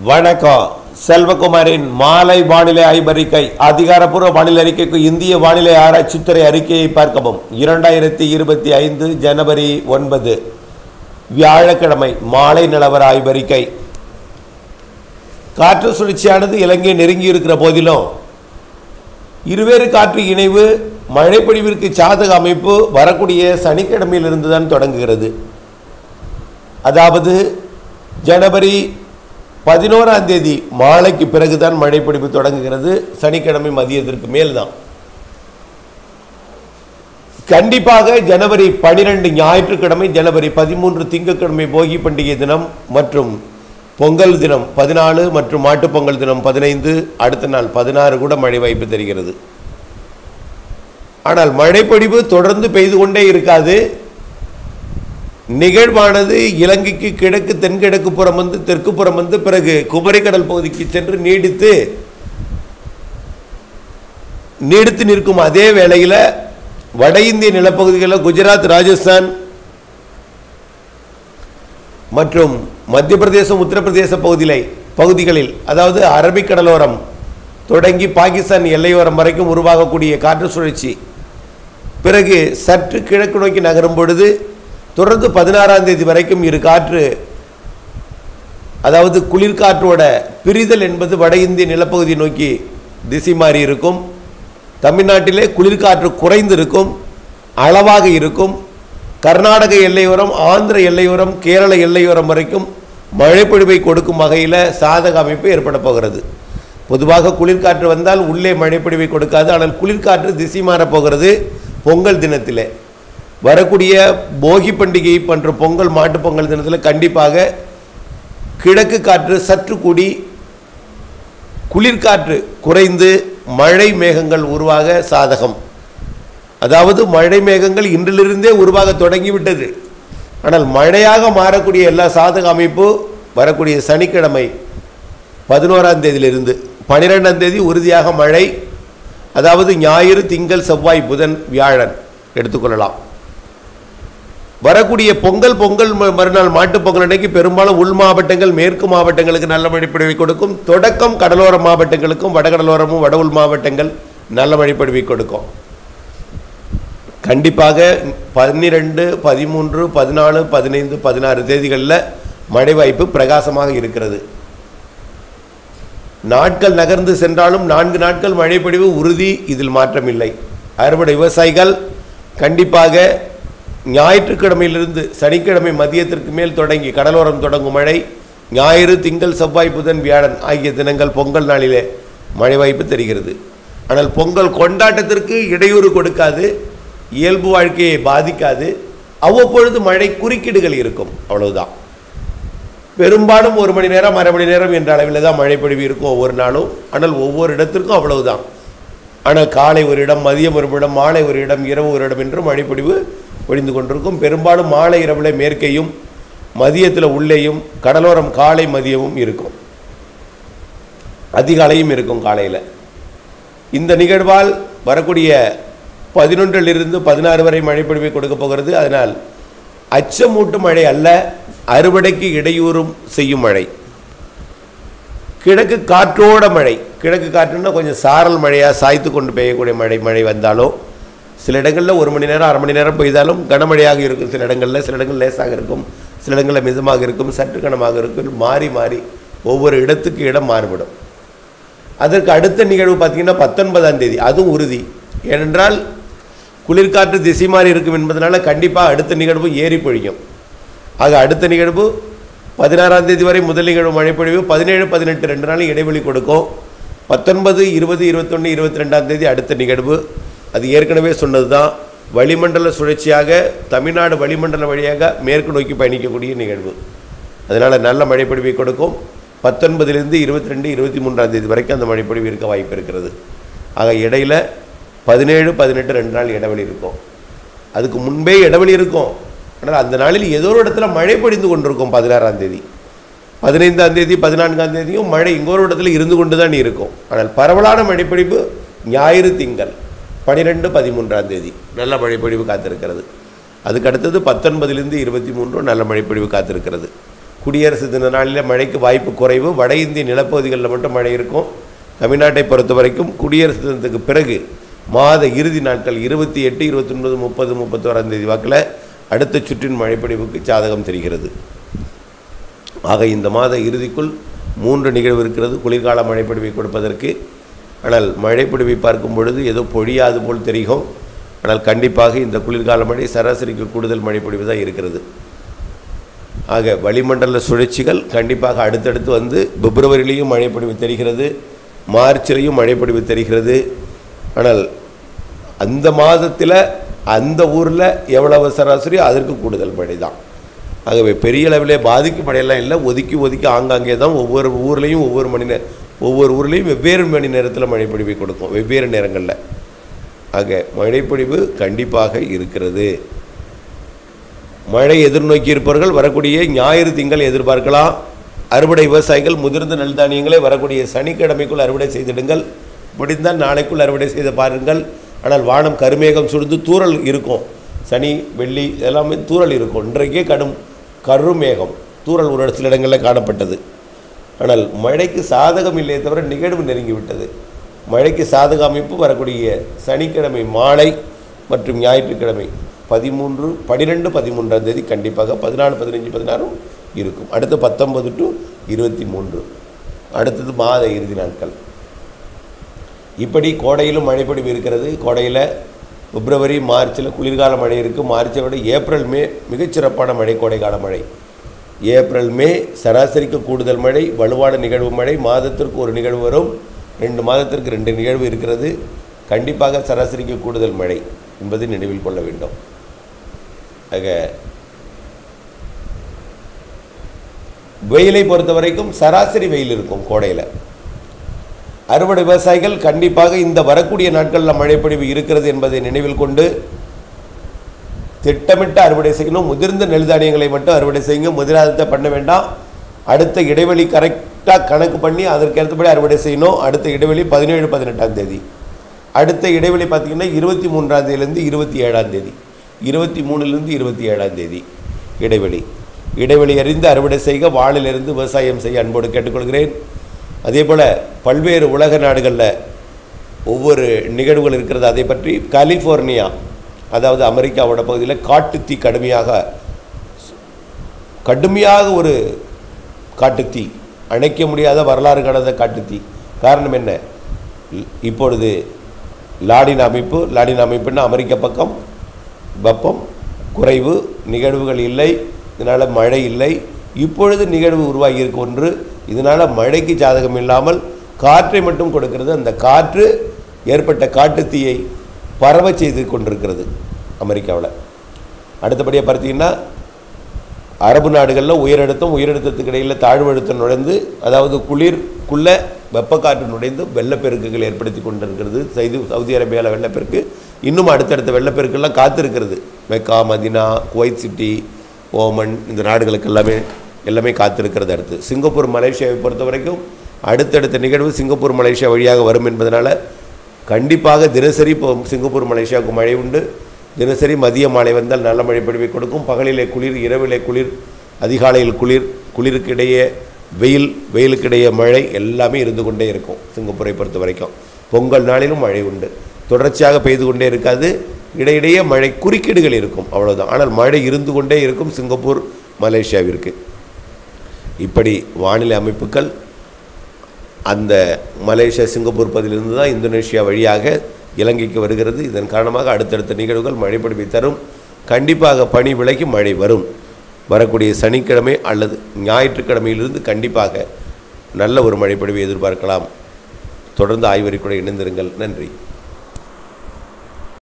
வணக்கம். செல்வகுமாரின் மாலை வானிலை ஆய்வறிக்கை. அதிகாரப்பூர்வ வானிலை அறிக்கைக்கு இந்திய வானிலை ஆராய்ச்சித்துறை அறிக்கையை பார்க்கவும். 2025 ஜனவரி 9 வியாழக்கிழமை மாலை நிலவர ஆய்வறிக்கை. காற்று சுழற்சியானது இலங்கையை நெருங்கி இருக்கிற போதிலும் இருவேறு காற்று இணைவு மழைப்பொழிவிற்கு சாதக அமைப்பு வரக்கூடிய சனிக்கிழமையிலிருந்து தான் தொடங்குகிறது. அதாவது ஜனவரி 11ஆம் தேதி மாலைக்கு பிறகுதான் மழைப்பொழிவு தொடங்குகிறது. சனிக்கிழமை மதியத்திற்கு மேல்தான். கண்டிப்பாக ஜனவரி 12 ஞாயிற்றுக்கிழமை, ஜனவரி 13 திங்கட்கிழமை போகி பண்டிகை தினம் மற்றும் பொங்கல் தினம் 14 மற்றும் மாட்டுப்பொங்கல் தினம் 15, அடுத்த நாள் 16 கூட மழை வாய்ப்பு தெரிகிறது. ஆனால் மழைப்பொழிவு தொடர்ந்து பெய்து கொண்டே இருக்காது. நிகழ்வானது இலங்கைக்கு கிழக்கு தென்கிழக்கு புறம் வந்து தெற்கு புறம் வந்து பிறகு குமரிக்கடல் பகுதிக்கு சென்று நீடித்து நிற்கும். அதே வேளையில் வட இந்திய நிலப்பகுதிகளில் குஜராத், ராஜஸ்தான் மற்றும் மத்திய பிரதேசம், உத்தரப்பிரதேச பகுதிகளில் அதாவது அரபிக்கடலோரம் தொடங்கி பாகிஸ்தான் எல்லையோரம் வரைக்கும் உருவாகக்கூடிய காற்று சுழற்சி பிறகு சற்று கிழக்கு நோக்கி நகரும் பொழுது தொடர்ந்து 16ஆம் தேதி வரைக்கும் இரு காற்று, அதாவது குளிர்காற்றோட பிரிதல் என்பது வட இந்திய நிலப்பகுதியை நோக்கி திசை மாறி இருக்கும். தமிழ்நாட்டிலே குளிர்காற்று குறைந்திருக்கும், அளவாக இருக்கும். கர்நாடக எல்லையோரம், ஆந்திர எல்லையோரம், கேரள எல்லையோரம் வரைக்கும் மழைப்பொழிவை கொடுக்கும் வகையில் சாதக அமைப்பு ஏற்பட போகிறது. பொதுவாக குளிர்காற்று வந்தால் உள்ளே மழைப்பொழிவை கொடுக்காது. ஆனால் குளிர்காற்று திசை மாறப் போகிறது. பொங்கல் தினத்திலே வரக்கூடிய போகி பண்டிகை போன்ற பொங்கல், மாட்டு பொங்கல் தினத்தில் கண்டிப்பாக கிழக்கு காற்று சற்று கூடி குளிர்காற்று குறைந்து மழை மேகங்கள் உருவாக சாதகம். அதாவது மழை மேகங்கள் இன்றிலிருந்தே உருவாக தொடங்கிவிட்டது. ஆனால் மழையாக மாறக்கூடிய எல்லா சாதக அமைப்பு வரக்கூடிய சனிக்கிழமை 11ஆம் தேதியிலிருந்து 12ஆம் தேதி உறுதியாக மழை. அதாவது ஞாயிறு, திங்கள், செவ்வாய், புதன், வியாழன் எடுத்துக்கொள்ளலாம். வரக்கூடிய பொங்கல் மறுநாள் மாட்டுப்பொங்கல் அன்னைக்கு பெரும்பாலும் உள் மாவட்டங்கள், மேற்கு மாவட்டங்களுக்கு நல்ல மழைப்பொழிவை கொடுக்கும். தொடக்கம் கடலோர மாவட்டங்களுக்கும் வடகடலோரமும் வட உள் மாவட்டங்கள் நல்ல மழைப்பொழிவை கொடுக்கும். கண்டிப்பாக 12, 13, 14, 15, 16 தேதிகளில் மழை வாய்ப்பு பிரகாசமாக இருக்கிறது. நாட்கள் நகர்ந்து சென்றாலும் 4 நாட்கள் மழைப்பொழிவு உறுதி, இதில் மாற்றமில்லை. அறுவடை விவசாயிகள் கண்டிப்பாக ஞாயிற்றுக்கிழமையிலிருந்து சனிக்கிழமை மதியத்திற்கு மேல் தொடங்கி கடலோரம் தொடங்கும் மழை. ஞாயிறு, திங்கள், செவ்வாய், புதன், வியாழன் ஆகிய தினங்கள் பொங்கல் நாளிலே மழை வாய்ப்பு தெரிகிறது. ஆனால் பொங்கல் கொண்டாட்டத்திற்கு இடையூறு கொடுக்காது, இயல்பு வாழ்க்கையை பாதிக்காது. அவ்வப்பொழுது மழை குறுக்கீடுகள் இருக்கும், அவ்வளவுதான். பெரும்பாலும் 1 மணி நேரம், அரை மணி நேரம் என்ற அளவில் தான் மழைப்பொழிவு இருக்கும் ஒவ்வொரு நாளும். ஆனால் ஒவ்வொரு இடத்திற்கும் அவ்வளவுதான். ஆனால் காலை ஒரு இடம், மதியம் ஒரு இடம், மாலை ஒரு இடம், இரவு ஒரு இடம் என்று மழைப்பொழிவு பொழிந்து கொண்டிருக்கும். பெரும்பாலும் மாலை இரவில் மேற்கையும் மதியத்தில் உள்ளேயும் கடலோரம் காலை மதியமும் இருக்கும், அதிகாலையும் இருக்கும் காலையில். இந்த நிகழ்வால் வரக்கூடிய 11லிருந்து 16 வரை மழைப்பொழிவை கொடுக்க போகிறது. அதனால் அச்சமூட்டும் மழை அல்ல, அறுவடைக்கு இடையூறும் செய்யும் மழை. கிழக்கு காற்றோட மழை. கிழக்கு காற்றுன்னா கொஞ்சம் சாரல் மழையாக சாய்த்து கொண்டு பெய்யக்கூடிய மழை வந்தாலும் சில இடங்களில் 1 மணி நேரம், அரை மணி நேரம் பெய்தாலும் கனமழையாக இருக்கும். சில இடங்கள் லேசாக இருக்கும், சில இடங்களில் மிதமாக இருக்கும், சற்று கனமாக இருக்கும். மாறி மாறி ஒவ்வொரு இடத்துக்கு இடம் மாறுபடும். அதற்கு அடுத்த நிகழ்வு பார்த்திங்கன்னா 19ஆம் தேதி, அதுவும் உறுதி. ஏனென்றால் குளிர்காற்று திசை மாறி இருக்கும் என்பதனால கண்டிப்பாக அடுத்த நிகழ்வு ஏறி பொழியும். ஆக அடுத்த நிகழ்வு 16ஆம் தேதி வரை முதல் நிகழ்வு மழைப்பொழிவு. 17, 18 2 நாள் இடைவெளி கொடுக்கும். 19, 20, 21, 22ஆம் தேதி அடுத்த நிகழ்வு. அது ஏற்கனவே சொன்னது தான், வளிமண்டல சுழற்சியாக தமிழ்நாடு வளிமண்டல வழியாக மேற்கு நோக்கி பயணிக்கக்கூடிய நிகழ்வு. அதனால் நல்ல மழைப்பொழிவை கொடுக்கும். 19லிருந்து 22, 23ஆம் தேதி வரைக்கும் அந்த மழைப்பொழிவு இருக்க வாய்ப்பு இருக்கிறது. ஆக இடையில் 17, 18 2 நாள் இடைவெளி இருக்கும். அதுக்கு முன்பே இடைவெளி இருக்கும். ஆனால் அந்த நாளில் ஏதோ ஒரு இடத்துல மழை பொழிந்து கொண்டிருக்கும். 16ஆம் தேதி, 15ஆம் தேதி, 14ஆம் தேதியும் மழை இங்கொரு இடத்துல இருந்து கொண்டு தான் இருக்கும். ஆனால் பரவலான மழைப்பொழிவு ஞாயிறு, திங்கள் 12, 13ஆம் தேதி நல்ல மழைப்பொழிவு காத்திருக்கிறது. அதுக்கு அடுத்தது 19லிருந்து 23 நல்ல மழைப்பொழிவு காத்திருக்கிறது. குடியரசு தின நாளில் மழைக்கு வாய்ப்பு குறைவு. வட இந்திய நிலப்பகுதிகளில் மட்டும் மழை இருக்கும். தமிழ்நாட்டை பொறுத்த வரைக்கும் குடியரசு தினத்துக்கு பிறகு மாத இறுதி நாட்கள் 28, 29, 30, 31ஆம் தேதி வாக்கில் அடுத்த சுற்றின் மழைப்பொழிவுக்கு சாதகம் தெரிகிறது. ஆக இந்த மாத இறுதிக்குள் 3 நிகழ்வு இருக்கிறது குளிர்கால மழைப்பொழிவை கொடுப்பதற்கு. ஆனால் மழைப்பொழிவை பார்க்கும் பொழுது ஏதோ பொழியாது போல் தெரியும். ஆனால் கண்டிப்பாக இந்த குளிர்கால மழை சராசரிக்கு கூடுதல் மழைப்பொழிவு தான் இருக்கிறது. ஆக வளிமண்டல சுழற்சிகள் கண்டிப்பாக அடுத்தடுத்து வந்து பிப்ரவரியிலையும் மழைப்பொழிவு தெரிகிறது, மார்ச்சிலையும் மழைப்பொழிவு தெரிகிறது. ஆனால் அந்த மாதத்தில் அந்த ஊரில் எவ்வளவு சராசரி அதற்கு கூடுதல் மழை தான். ஆகவே பெரிய அளவிலே பாதிக்கும் மழையெல்லாம் இல்லை, ஒதுக்கி ஆங்காங்கே தான் ஒவ்வொரு ஊர்லேயும் ஒவ்வொரு ஊர்லேயும் வெவ்வேறு மணி நேரத்தில் மழைப்பொழிவை கொடுக்கும், வெவ்வேறு நேரங்களில். ஆக மழைப்பொழிவு கண்டிப்பாக இருக்கிறது. மழை எதிர்நோக்கி இருப்பவர்கள் வரக்கூடிய ஞாயிறு திங்கள் எதிர்பார்க்கலாம். அறுவடை விவசாயிகள் முதிர்ந்த நெல் தானியங்களை வரக்கூடிய சனிக்கிழமைக்குள் அறுவடை செய்திடுங்கள். முடிந்தால் நாளைக்குள் அறுவடை செய்து பாருங்கள். ஆனால் வானம் கருமேகம் சுடுந்து தூறல் இருக்கும். சனி வெள்ளி எல்லாமே தூறல் இருக்கும். இன்றைக்கே கருமேகம் தூறல் ஒரு சில இடங்களில் காணப்பட்டது. ஆனால் மழைக்கு சாதகம் இல்லையே தவிர நிகழ்வு நெருங்கிவிட்டது. மழைக்கு சாதக அமைப்பு வரக்கூடிய சனிக்கிழமை மாலை மற்றும் ஞாயிற்றுக்கிழமை 13, 12, 13ஆம் தேதி கண்டிப்பாக 14, 15, 16 இருக்கும். அடுத்து 19 to 23 அடுத்தது மாத இறுதி நாட்கள். இப்படி கோடையிலும் மழைப்பொழிவு இருக்கிறது. கோடையில் பிப்ரவரி மார்ச்சில் குளிர்கால மழை இருக்குது. மார்ச்சை விட ஏப்ரல் மே மிகச்சிறப்பான மழை, கோடைக்கால மழை. ஏப்ரல் மே சராசரிக்கு கூடுதல் மழை, வலுவான நிகழ்வு மழை. மாதத்திற்கு ஒரு நிகழ்வு வரும், 2 மாதத்திற்கு 2 நிகழ்வு இருக்கிறது. கண்டிப்பாக சராசரிக்கு கூடுதல் மழை என்பதை நினைவில் கொள்ள வேண்டும். ஆக வெயிலை பொறுத்த வரைக்கும் சராசரி வெயில் இருக்கும் கோடையில். அறுவடை விவசாயிகள் கண்டிப்பாக இந்த வரக்கூடிய நாட்களில் மழைப்பொழிவு இருக்கிறது என்பதை நினைவில் கொண்டு திட்டமிட்டு அறுவடை செய்யணும். முதிர்ந்த நெல் தானியங்களை மட்டும் அறுவடை செய்யுங்க, முதிராதத்தை பண்ண வேண்டாம். அடுத்த இடைவெளி கரெக்டாக கணக்கு பண்ணி அதற்கேற்றபடி அறுவடை செய்யணும். அடுத்த இடைவெளி 17, 18ஆம் தேதி. அடுத்த இடைவெளி பார்த்திங்கன்னா 23ஆம் தேதியிலேருந்து 27ஆம் தேதி, 23லேருந்து 27ஆம் தேதி இடைவெளி அறிந்து அறுவடை செய்க, வானிலிருந்து விவசாயம் செய்ய அன்போடு கேட்டுக்கொள்கிறேன். அதே போல் பல்வேறு உலக நாடுகளில் ஒவ்வொரு நிகழ்வுகள் இருக்கிறது. அதை பற்றி கலிஃபோர்னியா, அதாவது அமெரிக்காவோட பகுதியில் காட்டுத்தீ கடுமையாக ஒரு காட்டுத்தீ, அணைக்க முடியாத வரலாறு கடந்த காட்டுத்தீ. காரணம் என்ன? இப்பொழுது லாடின் அமைப்புன்னா அமெரிக்க பக்கம் வெப்பம் குறைவு, நிகழ்வுகள் இல்லை, இதனால் மழை இல்லை. இப்பொழுது நிகழ்வு உருவாகி இருக்க ஒன்று, இதனால் மழைக்கு சாதகம் இல்லாமல் காற்றை மட்டும் கொடுக்கிறது. அந்த காற்று ஏற்பட்ட காட்டுத்தீயை பரவ செய்து கொண்டிருக்கிறது அமெரிக்காவில். அடுத்தபடியாக பார்த்தீங்கன்னா அரபு நாடுகளில் உயரழுத்தத்துக்கு இடையில் தாழ்வு அழுத்தம் நுழைந்து, அதாவது குளிர்க்குள்ளே வெப்பக்காற்று நுழைந்து வெள்ளப்பெருக்குகள் ஏற்படுத்தி கொண்டிருக்கிறது. சவுதி அரேபியாவில் வெள்ளப்பெருக்கு, இன்னும் அடுத்தடுத்த வெள்ளப்பெருக்கெல்லாம் காத்திருக்கிறது. Mecca, Medina, Kuwait city, Oman, இந்த நாடுகளுக்கு எல்லாமே காத்திருக்கிறது. அடுத்து சிங்கப்பூர், மலேசியாவை பொறுத்த வரைக்கும் அடுத்தடுத்த நிகழ்வு சிங்கப்பூர், மலேசியா வழியாக வரும் என்பதனால் கண்டிப்பாக தினசரி இப்போ சிங்கப்பூர், மலேசியாவுக்கு மழை உண்டு. தினசரி மதிய மாலை வந்தால் நல்ல மழை பொழிவை கொடுக்கும். பகலிலே குளிர், இரவிலே குளிர், அதிகாலையில் குளிருக்கிடையே வெயிலுக்கிடையே மழை, எல்லாமே இருந்து கொண்டே இருக்கும் சிங்கப்பூரை பொறுத்த வரைக்கும். பொங்கல் நாளிலும் மழை உண்டு, தொடர்ச்சியாக பெய்து கொண்டே இருக்காது, இடையிடையே மழை குறுக்கீடுகள் இருக்கும், அவ்வளோதான். ஆனால் மழை இருந்து கொண்டே இருக்கும் சிங்கப்பூர், மலேசியாவிற்கு. இப்படி வானிலை அமைப்புகள் அந்த மலேசியா, சிங்கப்பூர் பகுதியிலிருந்து தான் இந்தோனேஷியா வழியாக இலங்கைக்கு வருகிறது. இதன் காரணமாக அடுத்தடுத்த நிகழ்வுகள் மழைப்பொழிவை தரும். கண்டிப்பாக பனி விலகி மழை வரும். வரக்கூடிய சனிக்கிழமை அல்லது ஞாயிற்றுக்கிழமையிலிருந்து கண்டிப்பாக நல்ல ஒரு மழைப்பொழிவை எதிர்பார்க்கலாம். தொடர்ந்து ஆய்வறிக்கையுடன் இணைந்திருங்கள். நன்றி.